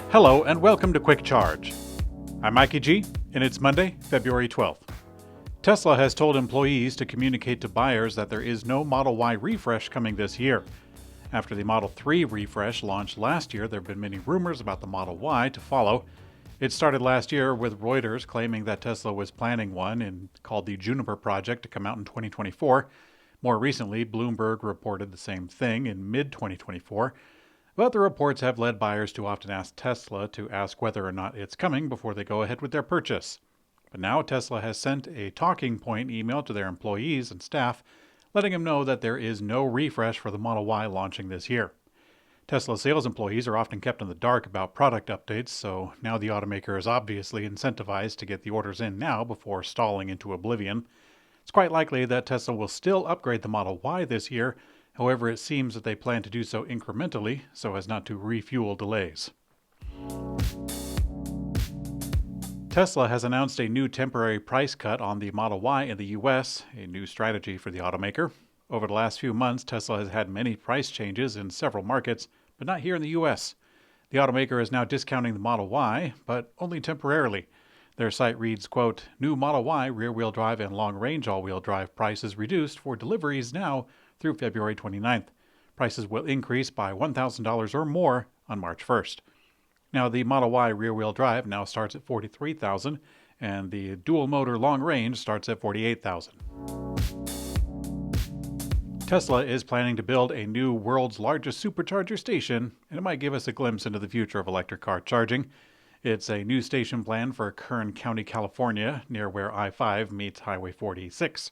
Hello and welcome to Quick Charge. I'm Mikey G, and it's Monday, February 12th. Tesla has told employees to communicate to buyers that there is no Model Y refresh coming this year. After the Model 3 refresh launched last year, there have been many rumors about the Model Y to follow. It started last year with Reuters claiming that Tesla was planning one called the Juniper Project to come out in 2024. More recently, Bloomberg reported the same thing in mid-2024. But the reports have led buyers to often ask Tesla to ask whether or not it's coming before they go ahead with their purchase. But now Tesla has sent a talking point email to their employees and staff, letting them know that there is no refresh for the Model Y launching this year. Tesla sales employees are often kept in the dark about product updates, so now the automaker is obviously incentivized to get the orders in now before stalling into oblivion. It's quite likely that Tesla will still upgrade the Model Y this year. However, it seems that they plan to do so incrementally so as not to refuel delays. Tesla has announced a new temporary price cut on the Model Y in the US, a new strategy for the automaker. Over the last few months, Tesla has had many price changes in several markets, but not here in the US. The automaker is now discounting the Model Y, but only temporarily. Their site reads, quote, "New Model Y rear-wheel drive and long-range all-wheel drive prices reduced for deliveries now through February 29th. Prices will increase by $1,000 or more on March 1st. Now, the Model Y rear-wheel drive now starts at $43,000, and the dual-motor long-range starts at $48,000. Tesla is planning to build a new world's largest supercharger station, and it might give us a glimpse into the future of electric car charging. It's a new station planned for Kern County, California, near where I-5 meets Highway 46.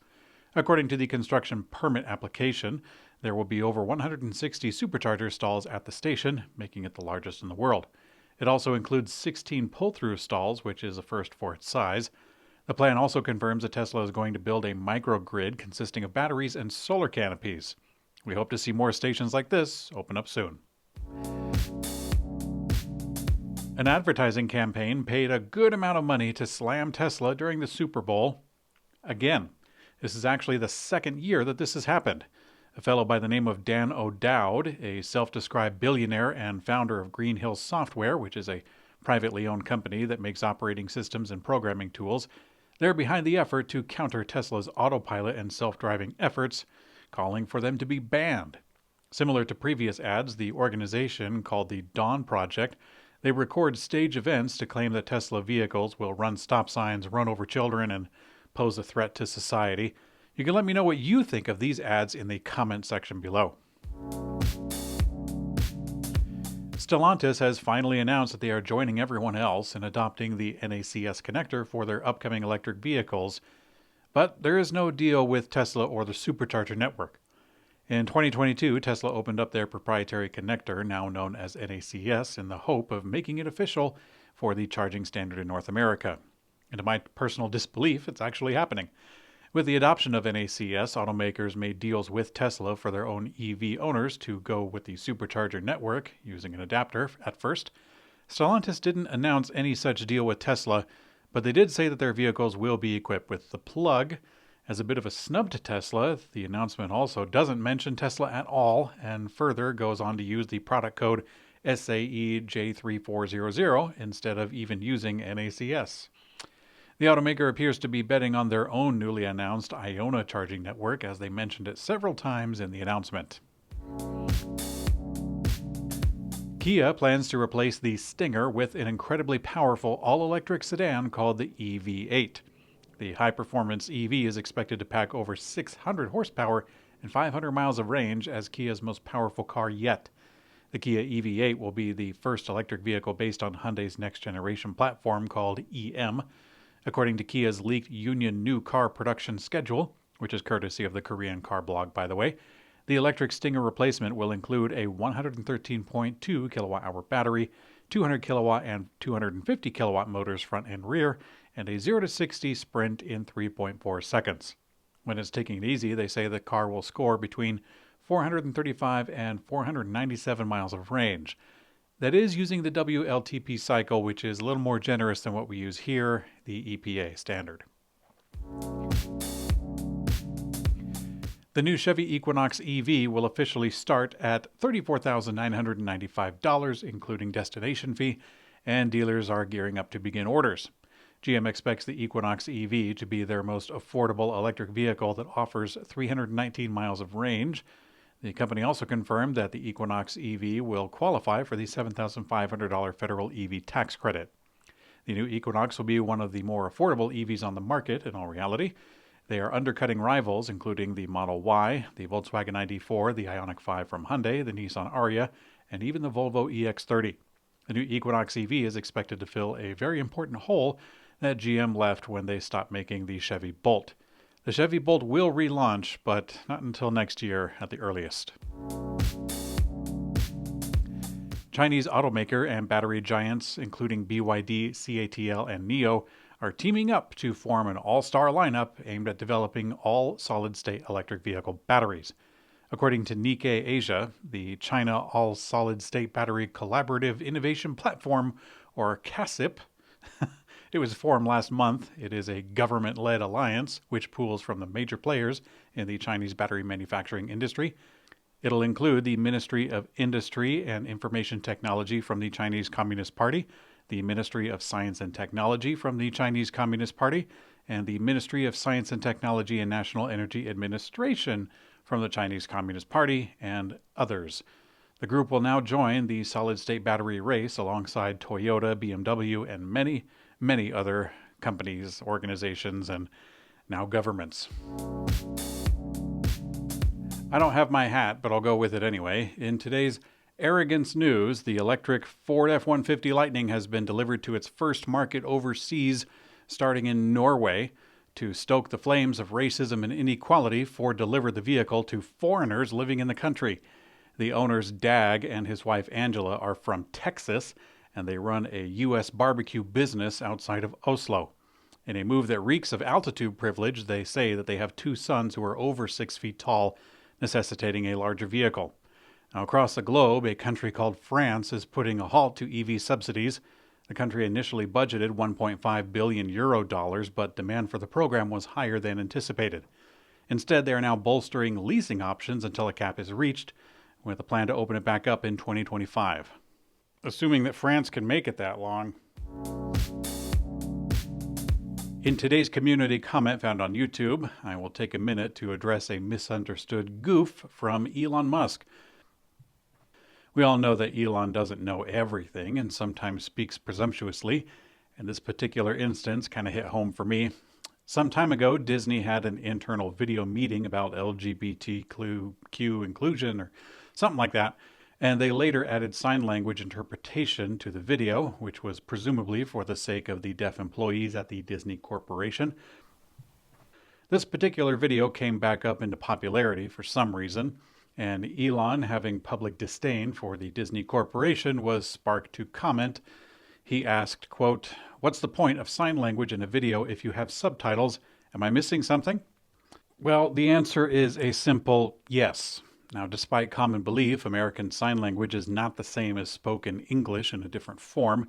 According to the construction permit application, there will be over 160 supercharger stalls at the station, making it the largest in the world. It also includes 16 pull-through stalls, which is a first for its size. The plan also confirms that Tesla is going to build a microgrid consisting of batteries and solar canopies. We hope to see more stations like this open up soon. An advertising campaign paid a good amount of money to slam Tesla during the Super Bowl. Again. This is actually the second year that this has happened. A fellow by the name of Dan O'Dowd, a self-described billionaire and founder of Green Hills Software, which is a privately owned company that makes operating systems and programming tools, they're behind the effort to counter Tesla's autopilot and self-driving efforts, calling for them to be banned. Similar to previous ads, the organization, called the Dawn Project, they record stage events to claim that Tesla vehicles will run stop signs, run over children, and pose a threat to society. You can let me know what you think of these ads in the comment section below. Stellantis has finally announced that they are joining everyone else in adopting the NACS connector for their upcoming electric vehicles, but there is no deal with Tesla or the Supercharger network. In 2022, Tesla opened up their proprietary connector, now known as NACS, in the hope of making it official for the charging standard in North America. And to my personal disbelief, it's actually happening. With the adoption of NACS, automakers made deals with Tesla for their own EV owners to go with the Supercharger network using an adapter at first. Stellantis didn't announce any such deal with Tesla, but they did say that their vehicles will be equipped with the plug. As a bit of a snub to Tesla, the announcement also doesn't mention Tesla at all, and further goes on to use the product code SAEJ3400 instead of even using NACS. The automaker appears to be betting on their own newly announced Iona charging network, as they mentioned it several times in the announcement. Kia plans to replace the Stinger with an incredibly powerful all-electric sedan called the EV8. The high-performance EV is expected to pack over 600 horsepower and 500 miles of range as Kia's most powerful car yet. The Kia EV8 will be the first electric vehicle based on Hyundai's next-generation platform called EM. According to Kia's leaked Union new car production schedule, which is courtesy of the Korean car blog, by the way, the electric Stinger replacement will include a 113.2 kilowatt-hour battery, 200 kilowatt and 250 kilowatt motors front and rear, and a 0 to 60 sprint in 3.4 seconds. When it's taking it easy, they say the car will score between 435 and 497 miles of range. That is using the WLTP cycle, which is a little more generous than what we use here, the EPA standard. The new Chevy Equinox EV will officially start at $34,995, including destination fee, and dealers are gearing up to begin orders. GM expects the Equinox EV to be their most affordable electric vehicle that offers 319 miles of range. The company also confirmed that the Equinox EV will qualify for the $7,500 federal EV tax credit. The new Equinox will be one of the more affordable EVs on the market in all reality. They are undercutting rivals, including the Model Y, the Volkswagen ID4, the Ioniq 5 from Hyundai, the Nissan Ariya, and even the Volvo EX30. The new Equinox EV is expected to fill a very important hole that GM left when they stopped making the Chevy Bolt. The Chevy Bolt will relaunch, but not until next year at the earliest. Chinese automaker and battery giants, including BYD, CATL, and NIO, are teaming up to form an all-star lineup aimed at developing all solid-state electric vehicle batteries. According to Nikkei Asia, the China All-Solid-State Battery Collaborative Innovation Platform, or CASIP, it was formed last month. It is a government-led alliance which pools from the major players in the Chinese battery manufacturing industry. It'll include the Ministry of Industry and Information Technology from the Chinese Communist Party, the Ministry of Science and Technology from the Chinese Communist Party, and the Ministry of Science and Technology and National Energy Administration from the Chinese Communist Party, and others. The group will now join the solid-state battery race alongside Toyota, BMW, and many other companies, organizations, and now governments. I don't have my hat, but I'll go with it anyway. In today's arrogance news, the electric Ford F-150 Lightning has been delivered to its first market overseas, starting in Norway. To stoke the flames of racism and inequality, Ford delivered the vehicle to foreigners living in the country. The owners, Dag, and his wife Angela, are from Texas, and they run a U.S. barbecue business outside of Oslo. In a move that reeks of altitude privilege, they say that they have 2 sons who are over 6 feet tall, necessitating a larger vehicle. Now, across the globe, a country called France is putting a halt to EV subsidies. The country initially budgeted 1.5 billion euro dollars, but demand for the program was higher than anticipated. Instead, they are now bolstering leasing options until a cap is reached, with a plan to open it back up in 2025. Assuming that France can make it that long. In today's community comment found on YouTube, I will take a minute to address a misunderstood goof from Elon Musk. We all know that Elon doesn't know everything and sometimes speaks presumptuously, and this particular instance kind of hit home for me. Some time ago, Disney had an internal video meeting about LGBTQ inclusion or something like that, and they later added sign language interpretation to the video, which was presumably for the sake of the deaf employees at the Disney Corporation. This particular video came back up into popularity for some reason, and Elon, having public disdain for the Disney Corporation, was sparked to comment. He asked, quote, "What's the point of sign language in a video if you have subtitles? Am I missing something?" Well, the answer is a simple yes. Now, despite common belief, American Sign Language is not the same as spoken English in a different form.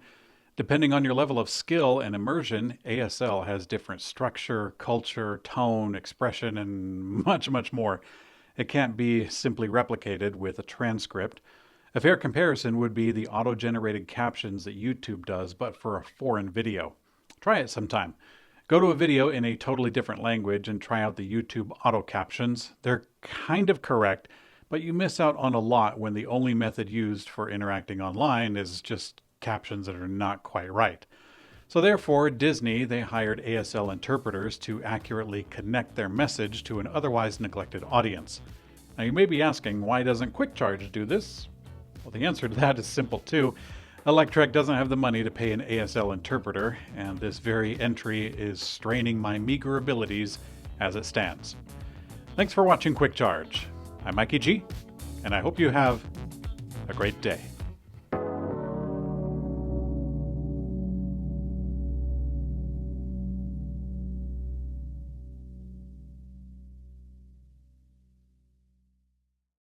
Depending on your level of skill and immersion, ASL has different structure, culture, tone, expression, and much more. It can't be simply replicated with a transcript. A fair comparison would be the auto-generated captions that YouTube does, but for a foreign video. Try it sometime. Go to a video in a totally different language and try out the YouTube auto captions. They're kind of correct, but you miss out on a lot when the only method used for interacting online is just captions that are not quite right. So therefore, Disney, they hired ASL interpreters to accurately connect their message to an otherwise neglected audience. Now you may be asking, why doesn't QuickCharge do this? Well, the answer to that is simple too. Electrek doesn't have the money to pay an ASL interpreter, and this very entry is straining my meager abilities as it stands. Thanks for watching QuickCharge. I'm Mikey G, and I hope you have a great day.